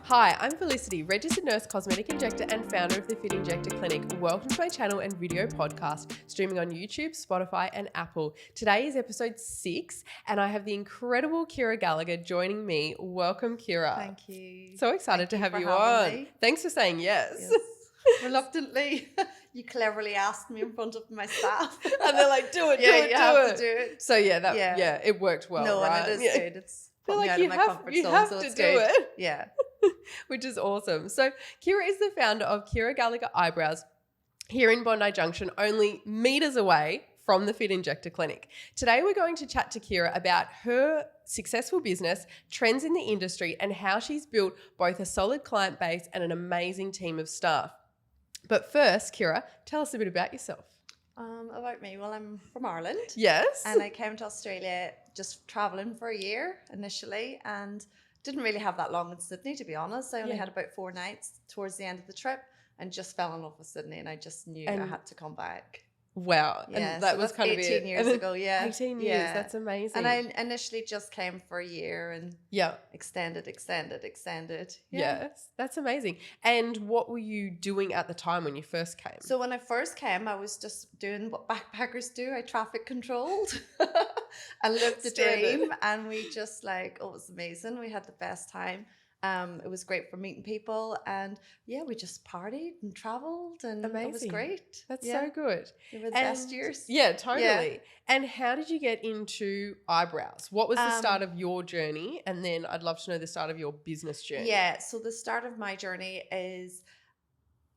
Hi, I'm Felicity, registered nurse, cosmetic injector, and founder of the Fit Injector Clinic. Welcome to my channel and video podcast, streaming on YouTube, Spotify, and Apple. Today is episode 6, and I have the incredible Ciara Gallagher joining me. Welcome, Ciara. Thank you. So excited to have you on. Me. Thanks for saying yes. Reluctantly, you cleverly asked me in front of my staff. And they're like, do it, you have to do it. So yeah, it worked well, no, right? and it is good. It's feel like you have to do it. Yeah. Which is awesome. So Ciara is the founder of Ciara Gallagher Eyebrows here in Bondi Junction, only meters away from the Fit Injector Clinic. Today we're going to chat to Ciara about her successful business, trends in the industry, and how she's built both a solid client base and an amazing team of staff. But first, Ciara, tell us a bit about yourself. About me, well, I'm from Ireland. Yes. And I came to Australia just traveling for a year initially, and didn't really have that long in Sydney, to be honest. I only had about 4 nights towards the end of the trip and just fell in love with Sydney, and I just knew I had to come back. Wow. Yeah, and that was kind 18 years ago, 18 years, that's amazing. And I initially just came for a year and extended. Yes, that's amazing. And what were you doing at the time when you first came? So when I first came, I was just doing what backpackers do. I traffic controlled and lived the dream. And we just it was amazing. We had the best time. It was great for meeting people, and we just partied and traveled, and it was great. That's so good. They were the best years. Yeah, totally. Yeah. And how did you get into eyebrows? What was the start of your journey? And then I'd love to know the start of your business journey. Yeah, so the start of my journey is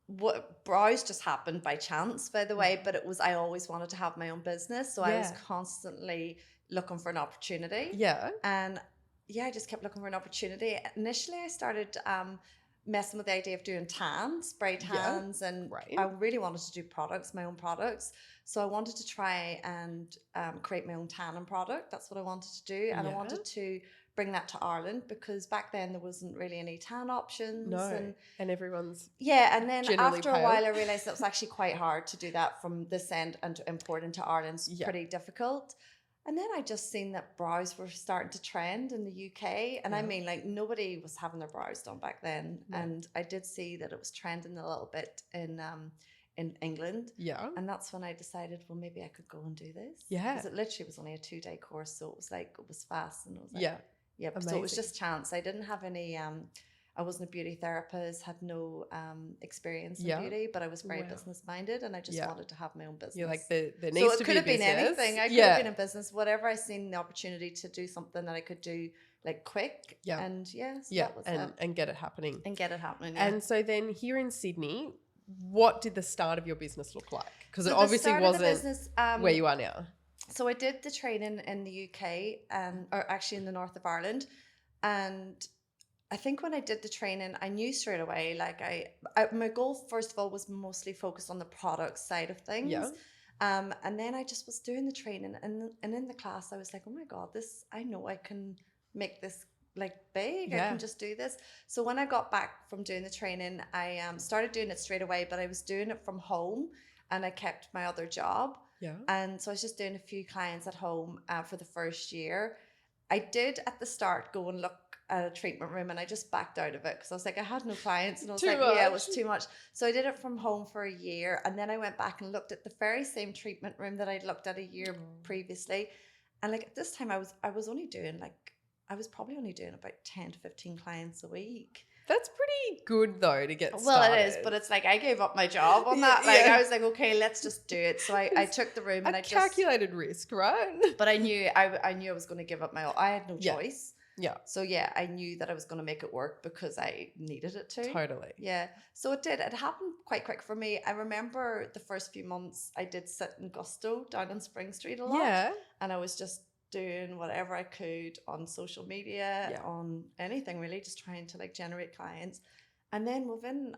what brows just happened by chance, by the way, but I always wanted to have my own business, so I was constantly looking for an opportunity. Yeah. And I just kept looking for an opportunity. Initially, I started messing with the idea of doing spray tans, and I really wanted to do my own products. So I wanted to try and create my own tanning product. That's what I wanted to do. And I wanted to bring that to Ireland, because back then there wasn't really any tan options. No, and everyone's and then after pale. a while I realised that it was actually quite hard to do that from this end and to import into Ireland. It's pretty difficult. And then I just seen that brows were starting to trend in the UK. And I mean, nobody was having their brows done back then. Yeah. And I did see that it was trending a little bit in England. Yeah. And that's when I decided, well, maybe I could go and do this. Yeah. Because it literally was only a 2-day course. So it was fast. And it was amazing. So it was just chance. I didn't have any... I wasn't a beauty therapist, had no experience in beauty, but I was very business-minded, and I just wanted to have my own business. You're like, there needs to be a business. So it could have been anything. I could have been in business, whatever. I seen the opportunity to do something that I could do quick. Yeah. And that was it. And get it happening. And so then here in Sydney, what did the start of your business look like? Because it obviously wasn't where you are now. So I did the training in the UK, or actually in the north of Ireland, and I think when I did the training, I knew straight away, my goal, first of all, was mostly focused on the product side of things. Yeah. And then I just was doing the training, and in the class, I was like, oh my God, I know I can make this big. Yeah. I can just do this. So when I got back from doing the training, I started doing it straight away, but I was doing it from home, and I kept my other job. Yeah. And so I was just doing a few clients at home for the first year. I did at the start go and look at a treatment room, and I just backed out of it because I was like, I had no clients, and I was it was too much. So I did it from home for a year, and then I went back and looked at the very same treatment room that I'd looked at a year previously, and at this time I was only doing I was probably only doing about 10 to 15 clients a week. That's pretty good though to get started. Well, it is, but it's I gave up my job on that. I was like, okay, let's just do it. So I took the room, and I just calculated risk, right? But I knew I was going to give up I had no choice. Yeah. So I knew that I was going to make it work because I needed it to. Totally. Yeah. So it did. It happened quite quick for me. I remember the first few months I did sit in Gusto down on Spring Street a lot. Yeah. And I was just doing whatever I could on social media, on anything really, just trying to generate clients. And then within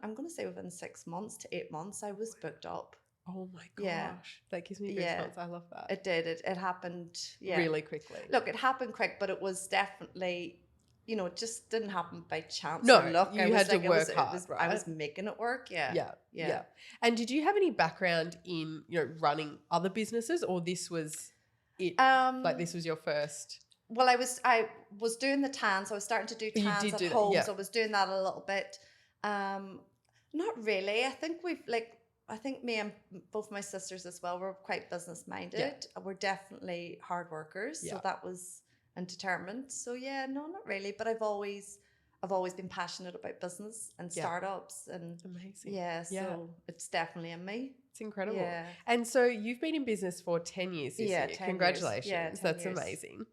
6 months to 8 months, I was booked up. Oh my gosh. That gives me goosebumps. I love that. It did. It happened really quickly. Look, it happened quick, but it was definitely, it just didn't happen by chance or luck. You had to work hard, right? I was making it work. Yeah. And did you have any background in, running other businesses, or this was it? This was your first? Well, I was doing the tans. I was starting to do You tans did at do that, home, yeah. so I was doing that a little bit. Not really. I think me and both my sisters as well, we're quite business minded. We're definitely hard workers, so Yeah. that was, and determined. So yeah, no, not really. But I've always been passionate about business and Yeah. startups, and Amazing. yeah, Yeah. so it's definitely in me. It's incredible. Yeah. And so you've been in business for 10 years this Yeah, year. 10 years. Congratulations. Yeah, 10 That's years. amazing.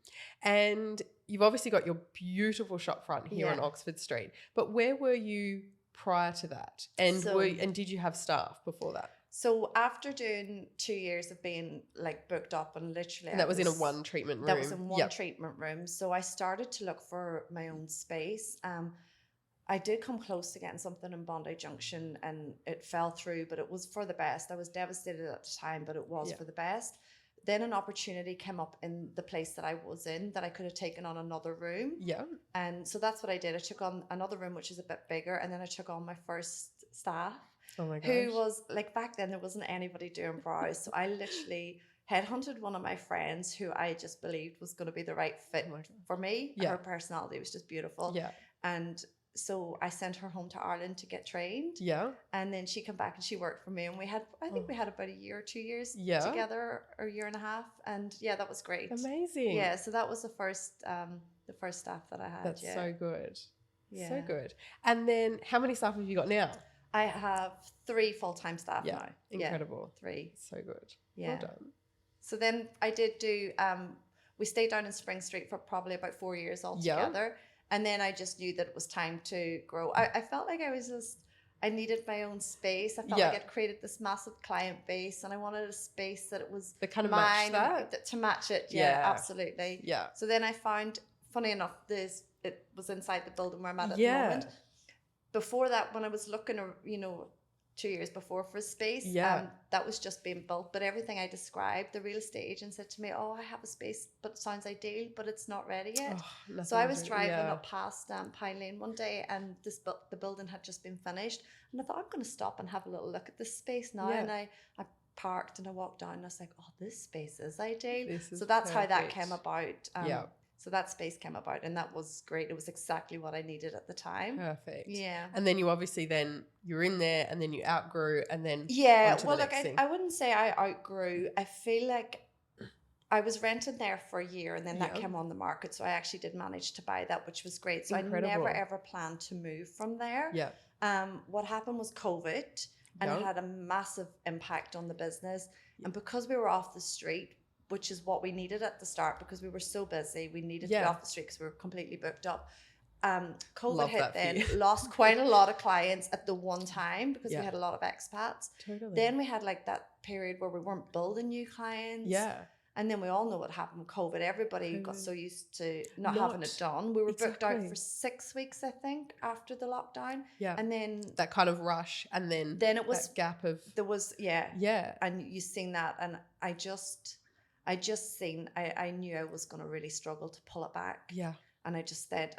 And you've obviously got your beautiful shop front here on Yeah. Oxford Street. But where were you prior to that? And So- and did you have staff before that? So after doing 2 years of being like booked up, and literally And that was in a one treatment room. That was in one Yep. treatment room. So I started to look for my own space. I did come close to getting something in Bondi Junction, and it fell through, but it was for the best. I was devastated at the time, but it was Yeah. for the best. Then an opportunity came up in the place that I was in that I could have taken on another room. Yeah. And so that's what I did. I took on another room, which is a bit bigger, and then I took on my first staff, Oh my gosh. who was like, back then there wasn't anybody doing brows. So I literally headhunted one of my friends who I just believed was going to be the right fit Oh my God. for me. Yeah. Her personality was just beautiful. Yeah. And so I sent her home to Ireland to get trained. Yeah. And then she came back and she worked for me. And I think we had about a year or 2 years Yeah. together, or a year and a half. And yeah, that was great. Amazing. Yeah. So that was the first staff that I had. That's yeah. so good. Yeah. So good. And then how many staff have you got now? I have 3 full-time staff Yeah. now. Incredible. Yeah, 3. So good. Yeah. Well done. So then I did do, we stayed down in Spring Street for probably about 4 years altogether. And then I just knew that it was time to grow. I felt like I needed my own space. I felt like I'd created this massive client base, and I wanted a space that it was That kind of mine matched that? to match it. Yeah. Yeah, absolutely. Yeah. So then I found, funny enough, it was inside the building where I'm at the Yeah. moment. Before that, when I was looking, 2 years before for a space, that was just being built. But everything I described, the real estate agent said to me, "Oh, I have a space, but it sounds ideal, but it's not ready yet." Oh, So I was driving up past Pine Lane one day, and the building had just been finished, and I thought, I'm going to stop and have a little look at this space now. Yeah. And I parked and I walked down, and I was like, "Oh, this space is ideal." This is So that's how that perfect. came about. So that space came about, and that was great. It was exactly what I needed at the time. Perfect. Yeah. And then you obviously you're in there, and then you outgrew, and then Yeah, onto the well, look, next thing. I wouldn't say I outgrew. I feel like I was renting there for a year, and then that Yeah. came on the market. So I actually did manage to buy that, which was great. So Incredible. I never ever planned to move from there. Yeah. What happened was COVID, and it had a massive impact on the business. And because we were off the street, which is what we needed at the start, because we were so busy, we needed to be off the street because we were completely booked up. COVID Love hit that for then, you. lost quite a lot of clients at the one time because we had a lot of expats. Totally. Then we had like that period where we weren't building new clients. Yeah. And then we all know what happened with COVID. Everybody got so used to not having it done. We were booked out for 6 weeks, I think, after the lockdown. Yeah. And then that kind of rush, and then it was that gap of there was yeah. And you seen that, and I knew I was going to really struggle to pull it back. Yeah. And I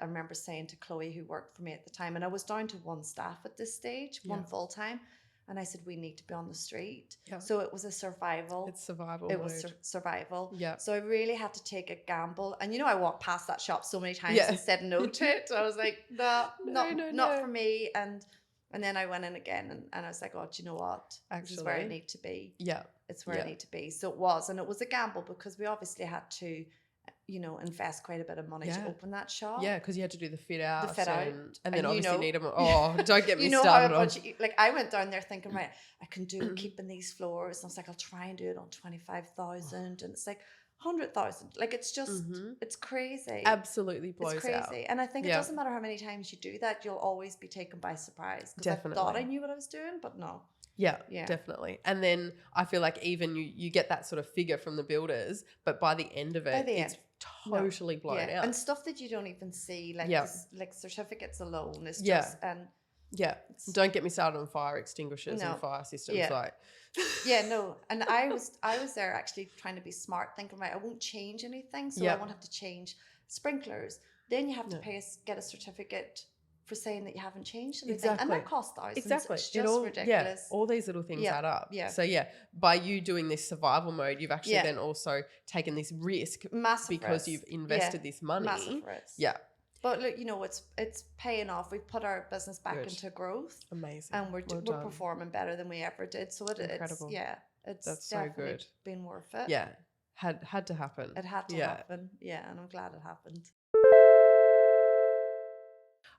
remember saying to Chloe, who worked for me at the time, and I was down to 1 staff at this stage, 1 full time. And I said, we need to be on the street. Yeah. So it was a survival. It's survival. It was survival. Yeah. So I really had to take a gamble. And I walked past that shop so many times and said no to it. So I was like, not for me. And then I went in again, and I was like, oh, do you know what? This is where I need to be. Yeah. It's where I need to be. So it was. And it was a gamble because we obviously had to, invest quite a bit of money to open that shop. Yeah, because you had to do the fit out. And then and obviously need them. Oh, don't get me how started on. I went down there thinking, right, I can do keeping these floors. And I was like, I'll try and do it on 25,000. And it's like 100,000. Like, it's just, it's crazy. Absolutely blows It's crazy. out. And I think it doesn't matter how many times you do that, you'll always be taken by surprise. Because I thought I knew what I was doing, but no. Yeah, definitely. And then I feel like even you get that sort of figure from the builders, but by the end of it, it's totally blown out. And stuff that you don't even see, like like certificates alone is just don't get me started on fire extinguishers and fire systems. Like And I was there actually trying to be smart, thinking, right, I won't change anything, so I won't have to change sprinklers. Then you have to get a certificate for saying that you haven't changed anything. Exactly. And that costs thousands. Exactly. It's just ridiculous. All these little things add up. Yeah. So by you doing this survival mode, you've actually then also taken this risk because you've invested this money. Massive risk. Yeah. But look, it's paying off. We've put our business back into growth. Amazing. And we're performing better than we ever did. So incredible. It's That's definitely so good. been worth it. Yeah. Had to happen. It had to happen. Yeah, and I'm glad it happened.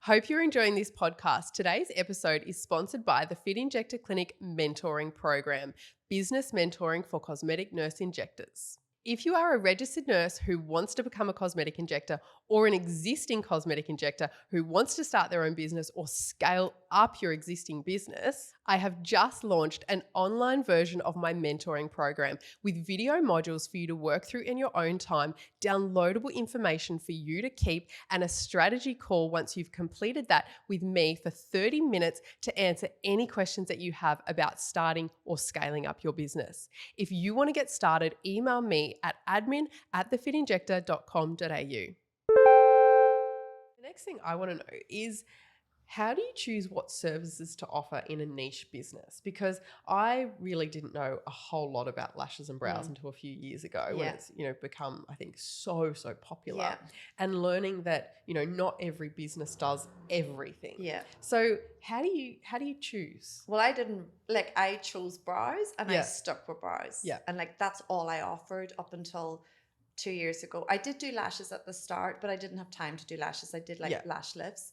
Hope you're enjoying this podcast. Today's episode is sponsored by the Fit Injector Clinic Mentoring Program, business mentoring for cosmetic nurse injectors. If you are a registered nurse who wants to become a cosmetic injector or an existing cosmetic injector who wants to start their own business or scale up your existing business, I have just launched an online version of my mentoring program with video modules for you to work through in your own time, downloadable information for you to keep, and a strategy call once you've completed that with me for 30 minutes to answer any questions that you have about starting or scaling up your business. If you want to get started, email me at admin@thefitinjector.com.au. The next thing I want to know is, how do you choose what services to offer in a niche business? Because I really didn't know a whole lot about lashes and brows until a few years ago when it's, become, I think, so popular. Yeah. And learning that, not every business does everything. Yeah. So how do you choose? Well, I chose brows and I stuck with brows. Yeah. And that's all I offered up until 2 years ago. I did do lashes at the start, but I didn't have time to do lashes. I did lash lifts.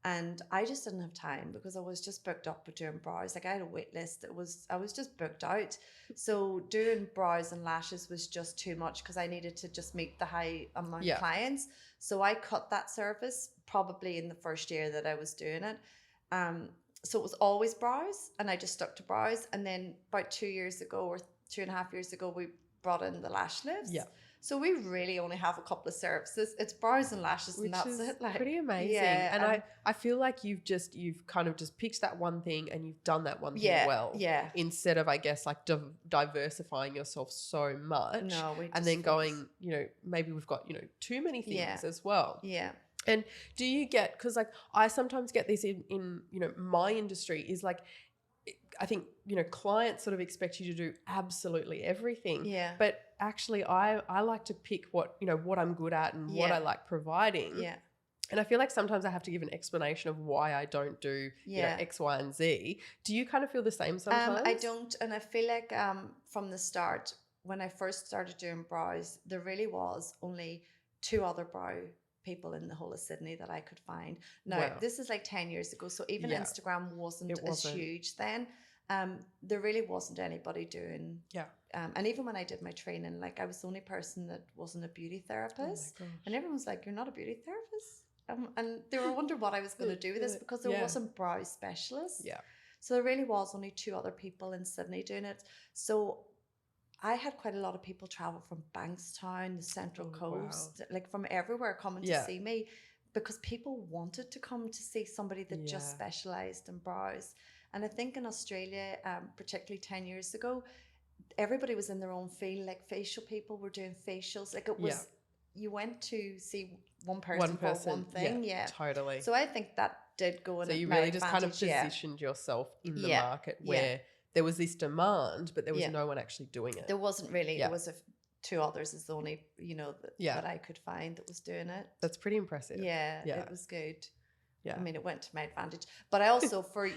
And I just didn't have time because I was just booked up with doing brows. I had a wait list. I was just booked out. So doing brows and lashes was just too much because I needed to just meet the high amount of clients. So I cut that service probably in the first year that I was doing it. So it was always brows and I just stuck to brows. And then about 2 years ago or 2.5 years ago, we brought in the lash lifts. Yeah. So we really only have a couple of services. It's brows and lashes, and that's it. Pretty amazing. Yeah, and I feel like you've kind of just picked that one thing and you've done that one thing well. Yeah. Instead of, I guess, diversifying yourself so much. No, and then going, maybe we've got, too many things as well. Yeah. And do you get, because I sometimes get this in my industry is I think, clients sort of expect you to do absolutely everything. Yeah. But actually I like to pick what I'm good at and what I like providing. Yeah. And I feel like sometimes I have to give an explanation of why I don't do X, Y, and Z. Do you kind of feel the same sometimes? I don't. And I feel like from the start, when I first started doing brows, there really was only 2 other brow people in the whole of Sydney that I could find. Now, this is 10 years ago, so even Instagram wasn't as huge then. There really wasn't anybody doing. Yeah. And even when I did my training, I was the only person that wasn't a beauty therapist. And everyone's like, "You're not a beauty therapist?" And they were wondering what I was going to do with this because there wasn't brow specialists. Yeah. So there really was only 2 other people in Sydney doing it. So I had quite a lot of people travel from Bankstown, the Central Coast, from everywhere coming to see me because people wanted to come to see somebody that just specialised in brows. And I think in Australia, particularly 10 years ago, everybody was in their own field. Facial people were doing facials. It was, you went to see one person for one thing. Yeah, totally. So I think that did go in. So you really just kind of positioned yourself in the market where there was this demand, but there was no one actually doing it. There wasn't really. There was 2 others is the only, that I could find that was doing it. That's pretty impressive. Yeah, it was good. Yeah. I mean, it went to my advantage. But I also, for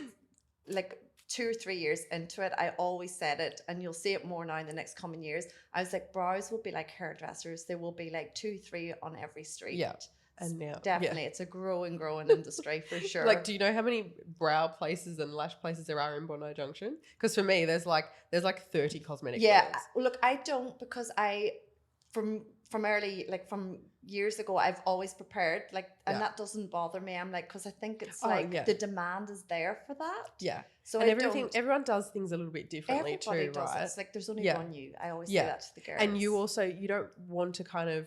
2 or 3 years into it, I always said it, and you'll see it more now in the next coming years. I was like, brows will be like hairdressers. There will be 2, 3 on every street. Yeah. And now, definitely, it's a growing industry for sure. Do you know how many brow places and lash places there are in Bondi Junction? Because for me, there's 30 cosmetic. Yeah, look, I don't, because from years ago, I've always prepared, and that doesn't bother me. I'm because I think it's the demand is there for that. Yeah. So and everyone does things a little bit differently too, right? It's there's only one you. I always say that to the girls. And you don't want to kind of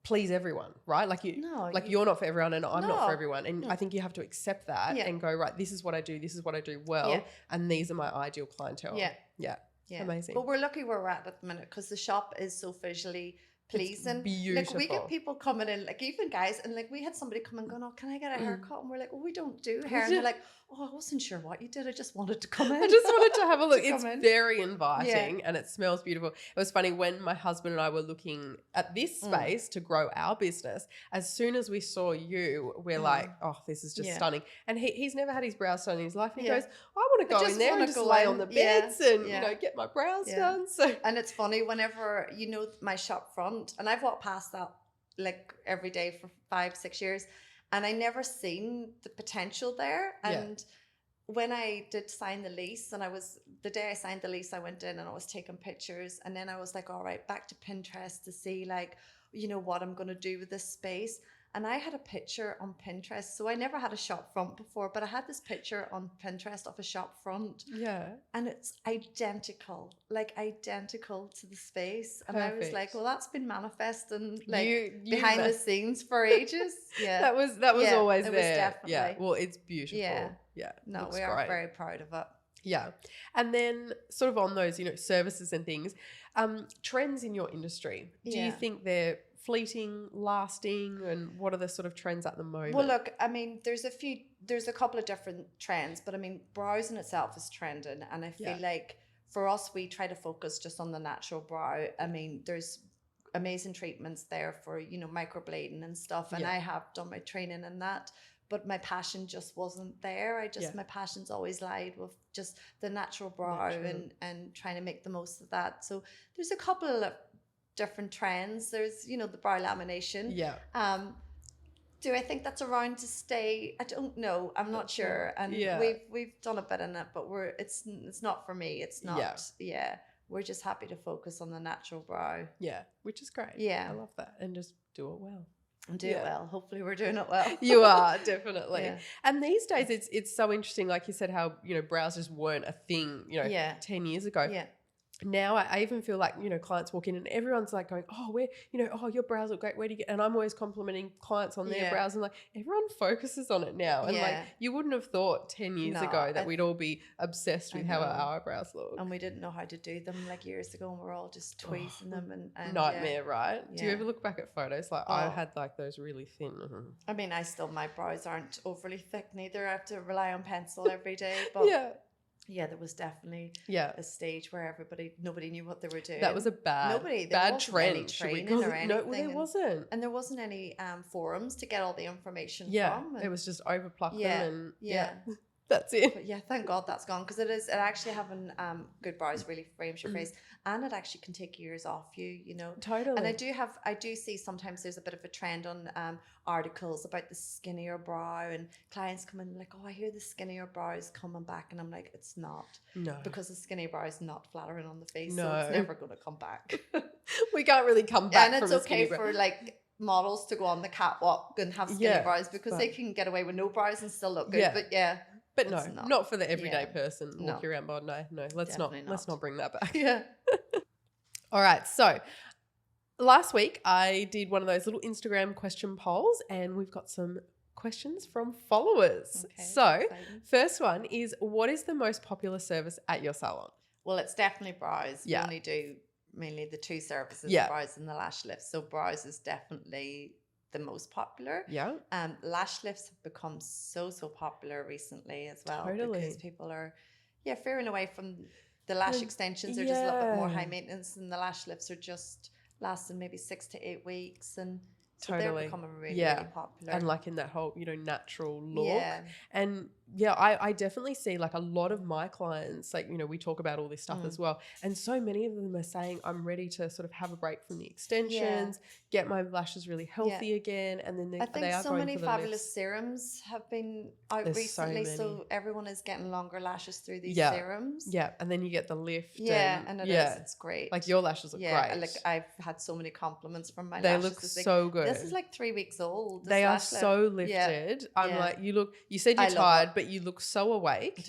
please everyone, right? You're not for everyone and I'm not for everyone. And I think you have to accept that and go, right, this is what I do well, and these are my ideal clientele. Yeah. Yeah. Yeah. Amazing. But we're lucky where we're at the minute because the shop is so visually pleasing. beautiful. Like we get people coming in, like even guys, and like we had somebody come and going, "Oh, can I get a haircut?" And we're like, "Oh, we don't do hair." And they're like, "Oh, I wasn't sure what you did. I just wanted to come in. I just wanted to have a look." To It's come in. very inviting and it smells beautiful. It was funny when my husband and I were looking at this space to grow our business. As soon as we saw you, we're like, "Oh, this is just stunning." And he's never had his brows done in his life. And he goes, "I want to go in there and just lay on the beds and you know get my brows done." So and it's funny whenever my shop front, and I've walked past that like every day for 5-6 years, and I never seen the potential there. And when I did sign the lease, and the day I signed the lease, I went in and I was taking pictures, and then I was like, all right, back to Pinterest to see like, what I'm going to do with this space. And I had a picture on Pinterest. So I never had a shop front before, but I had this picture on Pinterest of a shop front. Yeah. And it's identical to the space. And I was like, well, that's been manifesting like behind the scenes for ages. Yeah. that was always there. It was definitely. Yeah. Well, it's beautiful. Yeah. No, we are very proud of it. Yeah. And then sort of on those, services and things, trends in your industry, do you think they're fleeting, lasting, and what are the sort of trends at the moment? Well, look, I mean, there's a couple of different trends, but I mean, brows in itself is trending. And I feel like for us, we try to focus just on the natural brow. I mean, there's amazing treatments there for, microblading and stuff. And I have done my training in that. But my passion just wasn't there. My passion's always lied with just the natural brow and trying to make the most of that. So there's a couple of different trends. There's, the brow lamination. Yeah. Do I think that's around to stay? I don't know. I'm not sure. And we've done a bit in it, but it's not for me. It's not. Yeah. We're just happy to focus on the natural brow. Yeah, which is great. Yeah. I love that. And just do it well. And do it well. Hopefully we're doing it well. You are, definitely. And these days it's so interesting, like you said, how, brows just weren't a thing, 10 years ago. Yeah. Now I even feel like, clients walk in and everyone's like going, "Oh, where, oh, your brows look great. Where do you get?" And I'm always complimenting clients on their brows, and like everyone focuses on it now. And like you wouldn't have thought 10 years ago that we'd all be obsessed with how our eyebrows look. And we didn't know how to do them like years ago, and we're all just tweezing them and nightmare, right? Do you ever look back at photos? Like I had like those really thin. I mean, my brows aren't overly thick neither. I have to rely on pencil every day. But yeah, there was definitely a stage where nobody knew what they were doing. That was a bad trend. Any training or anything. No, there wasn't. And there wasn't any forums to get all the information from. It was just overpluck them and that's it. But thank God that's gone, because it actually having good brows really frames your face, and it actually can take years off you, Totally. And I do see sometimes there's a bit of a trend on articles about the skinnier brow, and clients come in like, "Oh, I hear the skinnier brow is coming back," and I'm like, it's not. No. Because the skinny brow is not flattering on the face, no. so it's never going to come back. We can't really come back and from it's okay for like models to go on the catwalk and have skinny brows, because they can get away with no brows and still look good. But no, not for the everyday person walking around Bondi. No, let's not bring that back. Yeah. All right. So last week I did one of those little Instagram question polls, and we've got some questions from followers. Okay, so first one is, what is the most popular service at your salon? Well, it's definitely brows. We only do mainly the two services, brows and the lash lifts. So brows is definitely the most popular. Yeah. Lash lifts have become so popular recently as well. Totally. Because people are veering away from the lash extensions. They're just a little bit more high maintenance, and the lash lifts are just lasting maybe 6 to 8 weeks, and so they're becoming really popular. And like in that whole, natural look. And I definitely see like a lot of my clients, like, we talk about all this stuff as well. And so many of them are saying, I'm ready to sort of have a break from the extensions, get my lashes really healthy again. And then I think so many fabulous serums have been out recently. So everyone is getting longer lashes through these serums. Yeah. And then you get the lift. And it's great. Like your lashes look great. Like I've had so many compliments from my lashes. They look so good. This is like 3 weeks old. They are so lifted. I'm like, you said you're tired, but you look so awake.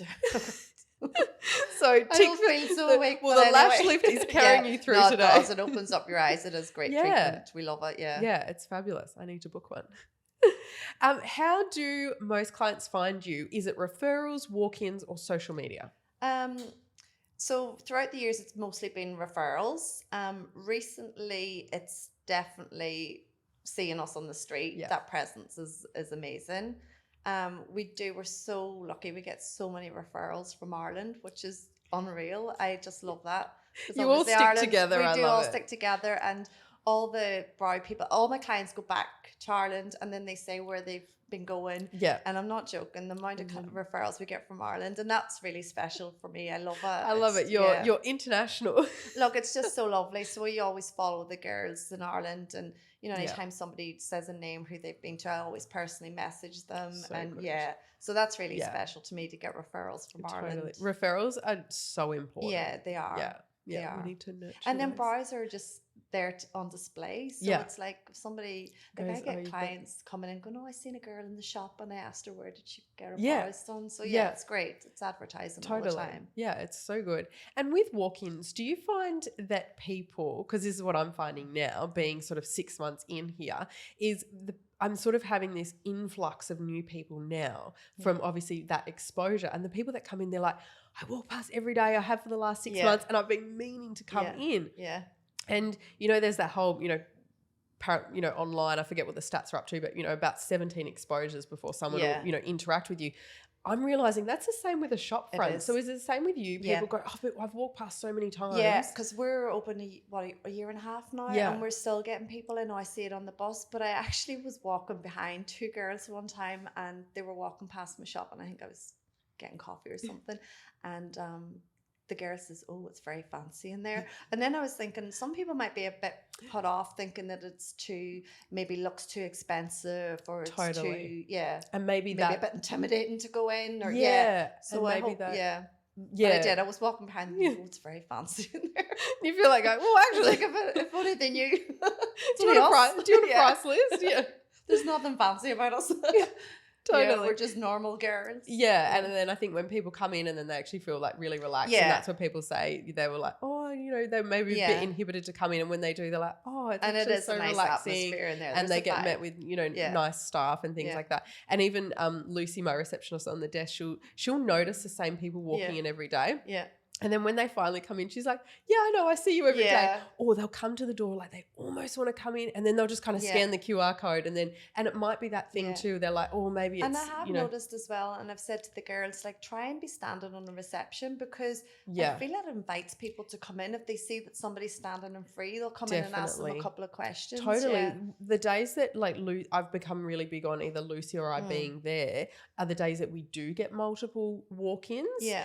So I don't feel so awake. Well, the lash lift is carrying you through today. It opens up your eyes. It is great treatment. We love it. Yeah, it's fabulous. I need to book one. How do most clients find you? Is it referrals, walk-ins, or social media? So throughout the years, it's mostly been referrals. Recently, it's definitely seeing us on the street. Yeah. That presence is amazing. We're so lucky. We get so many referrals from Ireland, which is unreal. I just love that. You all stick together. We I do love all it. stick together, and all the brow people, all my clients go back to Ireland, and then they say where they've been going. Yeah. And I'm not joking. The amount of referrals we get from Ireland, and that's really special for me. I love it. I love it. You're international. Look, it's just so lovely. So we always follow the girls in Ireland, and you know, anytime somebody says a name who they've been to, I always personally message them. So and good. yeah, so that's really special to me to get referrals from Ireland. Referrals are so important. Yeah, they are. Yeah, we need to nurture. And then those. brows are just there on display. So it's like if somebody, like I get clients coming in going, oh, I seen a girl in the shop and I asked her where did she get her brows done. So it's great. It's advertising all the time. Yeah, it's so good. And with walk-ins, do you find that people, because this is what I'm finding now, being sort of 6 months in here, is I'm sort of having this influx of new people now from obviously that exposure. And the people that come in, they're like, I walk past every day. I have for the last 6 months, and I've been meaning to come in. Yeah. And, you know, there's that whole, online, I forget what the stats are up to, but, about 17 exposures before someone will, interact with you. I'm realizing that's the same with a shop front. So is it the same with you? People go, oh, but I've walked past so many times. Yeah, because we're open a year and a half now, and we're still getting people in. I see it on the bus, but I actually was walking behind 2 girls one time, and they were walking past my shop, and I think I was getting coffee or something, and the girl says, oh, it's very fancy in there. And then I was thinking some people might be a bit put off thinking that it's maybe looks too expensive, or it's too, and maybe a bit intimidating to go in, or so I hope, But I did. I was walking behind them, oh, it's very fancy in there. You feel like, well, actually, like if only they knew. Do you want a price list? Yeah. There's nothing fancy about us. Totally. Yeah, we're just normal girls. Yeah, and then I think when people come in and then they actually feel like really relaxed, and that's what people say. They were like, oh, they may be a bit inhibited to come in, and when they do, they're like, oh, it's actually so nice relaxing, in there. and they get met with nice staff and things like that. And even Lucy, my receptionist on the desk, she'll notice the same people walking in every day. Yeah. And then when they finally come in, she's like, yeah, I know, I see you every day. Or they'll come to the door like they almost want to come in, and then they'll just kind of scan the QR code, and it might be that thing too. They're like, oh, maybe it's, and I have noticed as well, and I've said to the girls, like, try and be standing on the reception, because I feel it invites people to come in. If they see that somebody's standing and free, they'll come in and ask them a couple of questions. Totally. The days that I've become really big on either Lucy or I being there are the days that we do get multiple walk-ins. Yeah.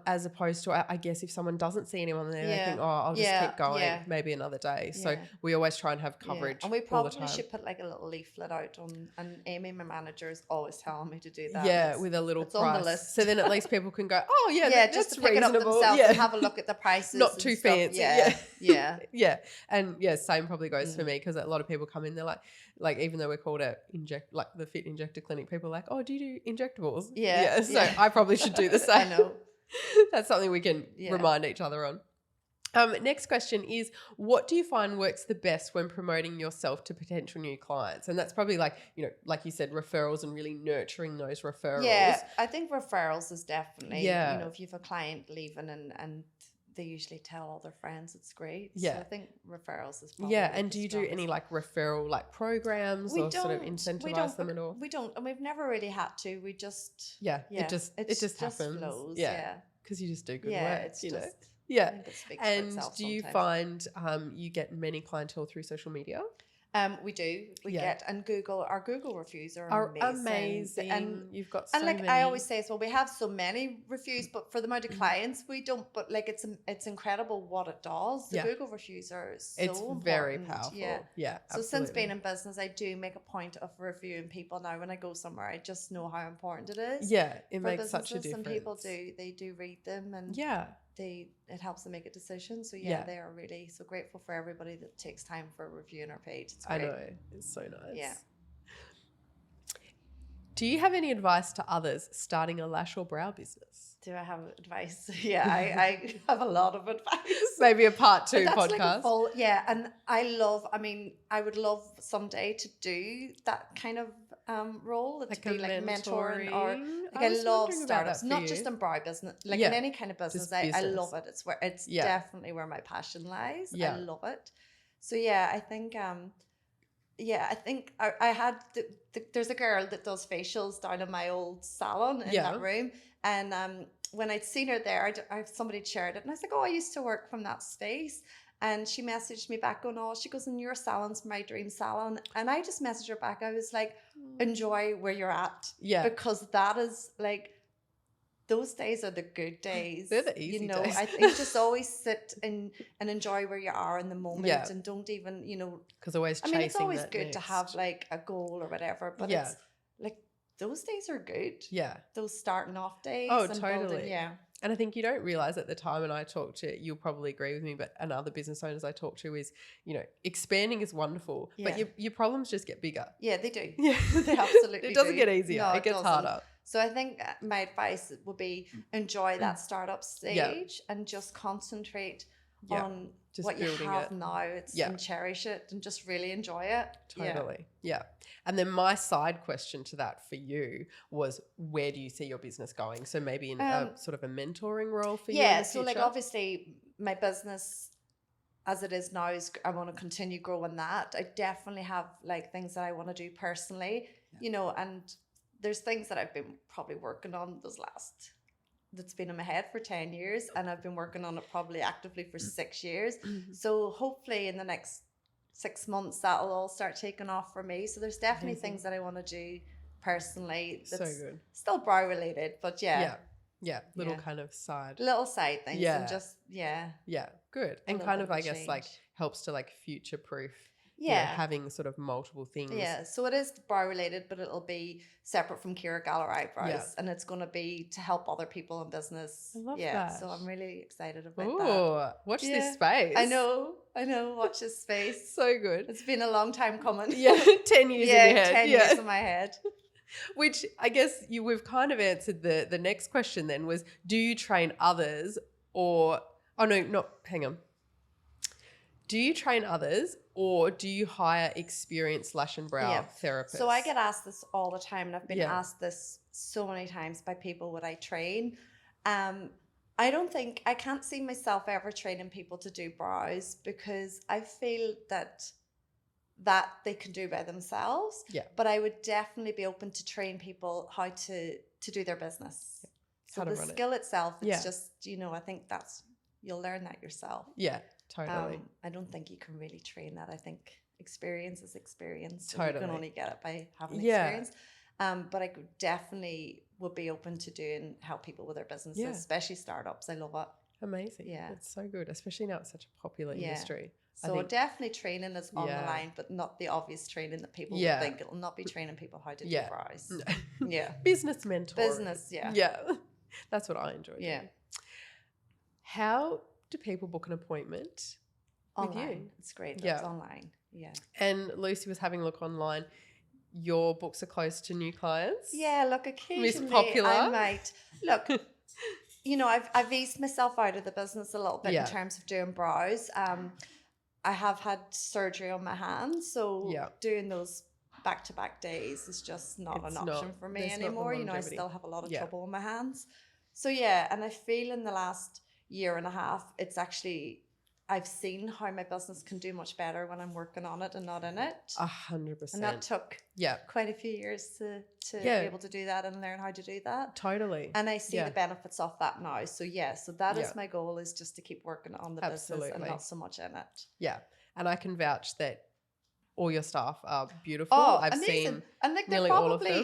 As opposed to, I guess, if someone doesn't see anyone there, they think, oh, I'll just keep going, maybe another day. So we always try and have coverage. And we probably should put like a little leaflet out and Amy, my manager, is always telling me to do that. Yeah, with a little price. On the list. So then at least people can go, oh, that's just to pick it up reasonable. themselves and have a look at the prices. Not too fancy. Yeah. And same probably goes for me, because a lot of people come in, they're like even though we're called the Fit Injector Clinic, people are like, oh, do you do injectables? So I probably should do the same. I know. That's something we can remind each other on. Next question is, what do you find works the best when promoting yourself to potential new clients? And that's probably like you said, referrals, and really nurturing those referrals. Yeah, I think referrals is definitely, if you have a client leaving and they usually tell all their friends, it's great. Yeah. So I think referrals is probably and do you do any referral programs or sort of incentivize them at all? We don't, and we've never really had to. We just it just happens. Flows, because you just do good work. It's just And do you find you get many clientele through social media? We do. We get, and our Google reviews are amazing. And you've got so many. I always say, we have so many reviews, but for the amount of clients we don't. But it's incredible what it does. The Google reviews are so important. Very powerful. Yeah. So since being in business, I do make a point of reviewing people now. When I go somewhere, I just know how important it is. Yeah, it makes such a difference. And people do read them, and it helps them make a decision. So they are really so grateful for everybody that takes time for reviewing our page. It's great. I know, it's so nice. Yeah. Do you have any advice to others starting a lash or brow business? Do I have advice? Yeah, I have a lot of advice. Maybe a part 2 podcast. And I would love someday to do that kind of role, to be like mentoring, or I love startups, not just in brow business, in any kind of business. I love it. It's definitely where my passion lies. I love it. So yeah, I think I had there's a girl that does facials down in my old salon in that room, and when I'd seen her there, somebody shared it, and I was like, oh, I used to work from that space. And she messaged me back going, oh, she goes, and your salon's my dream salon. And I just messaged her back. I was like, enjoy where you're at. Yeah. Because that is like, those days are the good days. They're the easy days. I think just always sit and enjoy where you are in the moment, and don't even, because always chasing. I mean, it's always good to have like a goal or whatever, but it's like those days are good. Yeah. Those starting off days. Oh, totally. And I think you don't realize at the time, and I talk to, you'll probably agree with me, but and other business owners I talk to is, expanding is wonderful, but your problems just get bigger. Yeah, they do. Yeah, they absolutely It doesn't do. get easier. No, it gets harder. So I think my advice would be enjoy that startup stage and just concentrate on just what you have now. And cherish it and just really enjoy it. Totally. Yeah. And then my side question to that for you was, where do you see your business going? So maybe in a sort of a mentoring role for you in the future? So like obviously my business as it is now is I want to continue growing that. I definitely have like things that I want to do personally, and there's things that I've been probably working on that's been in my head for 10 years, and I've been working on it probably actively for 6 years. So hopefully in the next 6 months that'll all start taking off for me. So there's definitely things that I want to do personally that's so good. Still brow related, but little kind of side things and just good, and kind of I guess like helps to like future proof having sort of multiple things. So it is brow related, but it'll be separate from Ciara Gallagher Eyebrows, and it's going to be to help other people in business. I love that. So I'm really excited about that. Watch this space. I know, watch this space. So good. It's been a long time coming. 10 years in your head. 10 years in my head. Which I guess we've kind of answered the next question then was, do you train others hang on. Do you train others or do you hire experienced lash and brow therapists? So I get asked this all the time, and I've been asked this so many times by people would I train. I can't see myself ever training people to do brows because I feel that they can do by themselves. Yeah. But I would definitely be open to train people how to do their business. Yeah. So the skill itself, it's just, I think you'll learn that yourself. Yeah. Totally. I don't think you can really train that. I think experience is experience. Totally. You can only get it by having experience. But I definitely would be open to help people with their businesses, especially startups. I love it. Amazing. Yeah. It's so good, especially now it's such a popular industry. So definitely training is on the line, but not the obvious training that people would think. It'll not be training people how to do brows. No. Business mentor. Business, Yeah. That's what I enjoy doing. How do people book an appointment with you? It's great. It's online. Yeah. And Lucy was having a look online. Your books are close to new clients. Yeah, look, occasionally Miss Popular. I might. Look, I've eased myself out of the business a little bit in terms of doing brows. I have had surgery on my hands, so doing those back-to-back days is just not an option for me anymore. I still have a lot of trouble with my hands. So and I feel in the last year and a half, it's actually, I've seen how my business can do much better when I'm working on it and not in it. 100%. And that took quite a few years to be able to do that and learn how to do that. Totally. And I see the benefits of that now. So so that is my goal, is just to keep working on the business and not so much in it. Yeah. And I can vouch that all your staff are beautiful. I've seen and like nearly probably, all of them.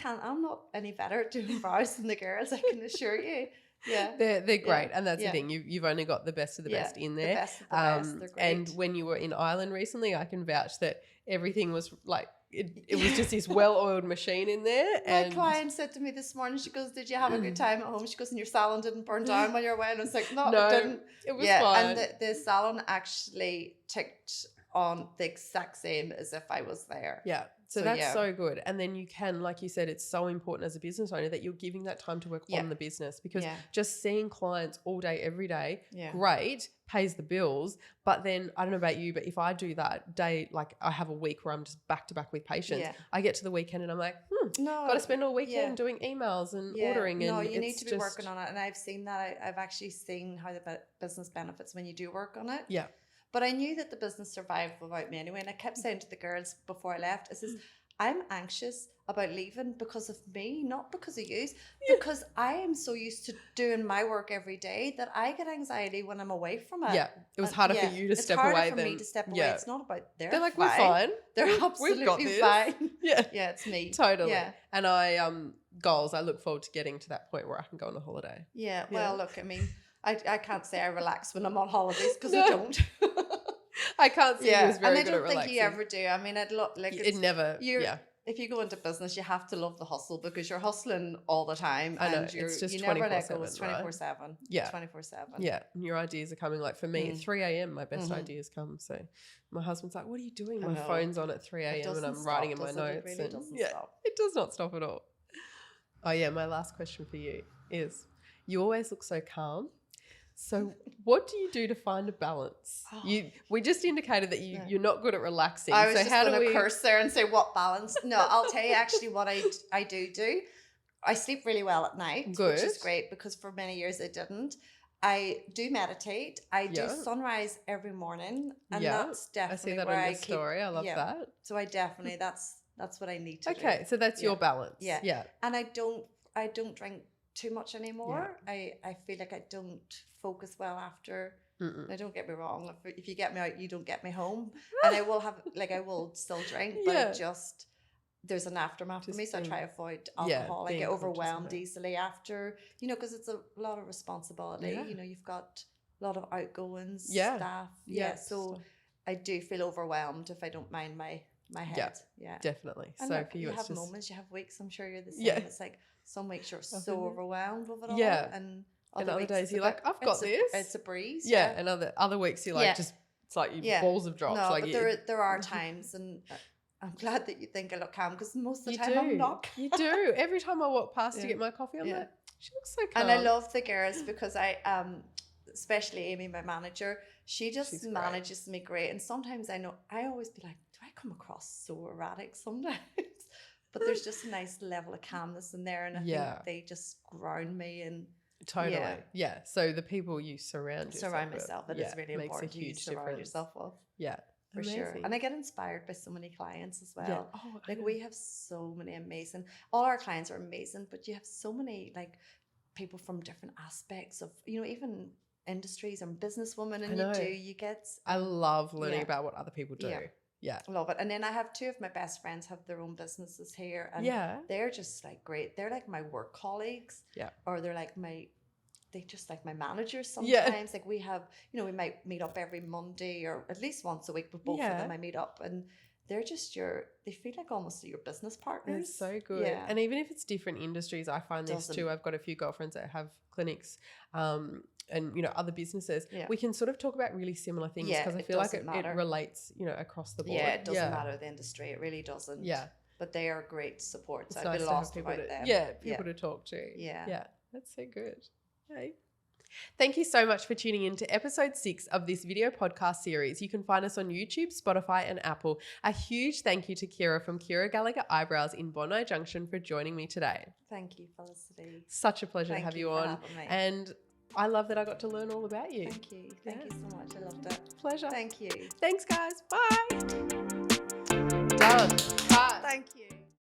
I'm not any better at doing brows than the girls, I can assure you. Yeah, they're great, and that's the thing. You've only got the best of the best in there. The best of the best. They're great. And when you were in Ireland recently, I can vouch that everything was like it was just this well-oiled machine in there. My client said to me this morning, she goes, "Did you have a good time at home?" She goes, "And your salon didn't burn down while you were away?" And I was like, "No, it didn't." It was fine. And the salon actually ticked on the exact same as if I was there. Yeah. So that's so good. And then you can, like you said, it's so important as a business owner that you're giving that time to work on the business, because just seeing clients all day, every day, great, pays the bills. But then I don't know about you, but if I do that day, like I have a week where I'm just back to back with patients, I get to the weekend and I'm like, got to spend all weekend doing emails and ordering. No, and you need to be working on it. And I've seen that. I've actually seen how the business benefits when you do work on it. Yeah. But I knew that the business survived without me anyway. And I kept saying to the girls before I left, I says, I'm anxious about leaving because of me, not because of you. Because I am so used to doing my work every day that I get anxiety when I'm away from it. Yeah. It was harder for you to step away. It's harder for me to step away. It's not about they're like, fine. we're fine. They're absolutely fine. Yeah. Yeah, it's me. Totally. Yeah. And I goals, I look forward to getting to that point where I can go on a holiday. Yeah. Well, look, I mean, I can't say I relax when I'm on holidays because I don't. I can't see you as very good at relaxing. And I don't think you ever do. I mean, I'd look like it never. If you go into business, you have to love the hustle because you're hustling all the time. I know, and it's just you never let 24/7, go. It's 24/7. Yeah. 24/7. Yeah. And your ideas are coming. Like for me, at 3 a.m, my best ideas come. So my husband's like, what are you doing? My phone's on at 3 a.m. and I'm writing in my notes. It really doesn't stop. It does not stop at all. Oh, yeah. My last question for you is, you always look so calm. So what do you do to find a balance? We just indicated that you're not good at relaxing. I was just going to curse there and say, what balance? No, I'll tell you actually what I do. I sleep really well at night, which is great because for many years I didn't. I do meditate. I do sunrise every morning, and that's definitely I see that where on your story. I love that. So I definitely that's what I need to do. Okay, so that's your balance. Yeah. Yeah. And I don't drink too much anymore. I feel like I don't focus well after. Now, don't get me wrong. If you get me out, you don't get me home. And I will still drink, but there's an aftermath for me, so I try to avoid alcohol. I get overwhelmed easily after, because it's a lot of responsibility. You've got a lot of outgoings, staff. So I do feel overwhelmed if I don't mind my head. Yeah, definitely. And so look, for you, you it's have just moments, you have weeks. I'm sure you're the same. It's like some weeks you're so overwhelmed with it all, and other days you're like, I've got this. It's a breeze. Yeah, and other weeks you're like, just it's like balls of drops. No, like but there are times, and I'm glad that you think I look calm because most of the time I'm not. You do. Every time I walk past to get my coffee, I'm like, she looks so calm. And I love the girls because I especially Amy, my manager, she's manages me great. And sometimes I always be like, do I come across so erratic sometimes? But there's just a nice level of calmness in there, and I think they just ground me and. Totally. Yeah. So the people you surround myself with, it is really important. You surround yourself with. Yeah. For sure. And I get inspired by so many clients as well. Yeah. Oh, like we have so many amazing, all our clients are amazing, but you have so many like people from different aspects of, even industries and businesswomen, and you get. I love learning about what other people do. Yeah. I love it. And then I have two of my best friends have their own businesses here, and they're just like great. They're like my work colleagues. Yeah. Or they're like they just like my managers sometimes. Yeah. Like we have, we might meet up every Monday or at least once a week, but both of them I meet up, and they're just they feel like almost your business partners. It's so good. Yeah. And even if it's different industries, I find this too. I've got a few girlfriends that have clinics, and other businesses, we can sort of talk about really similar things because I feel like it relates, across the board. Yeah, it doesn't matter the industry. It really doesn't. Yeah. But they are great supports. I've been lost about them. Yeah, people to talk to. Yeah. Yeah, that's so good. Hey. Thank you so much for tuning in to episode 6 of this video podcast series. You can find us on YouTube, Spotify, and Apple. A huge thank you to Ciara from Ciara Gallagher Eyebrows in Bondi Junction for joining me today. Thank you, Felicity. Such a pleasure to have you on. And I love that I got to learn all about you. Thank you. Thank you so much. I loved it. Pleasure. Thank you. Thanks, guys. Bye. Done. Cut. Thank you.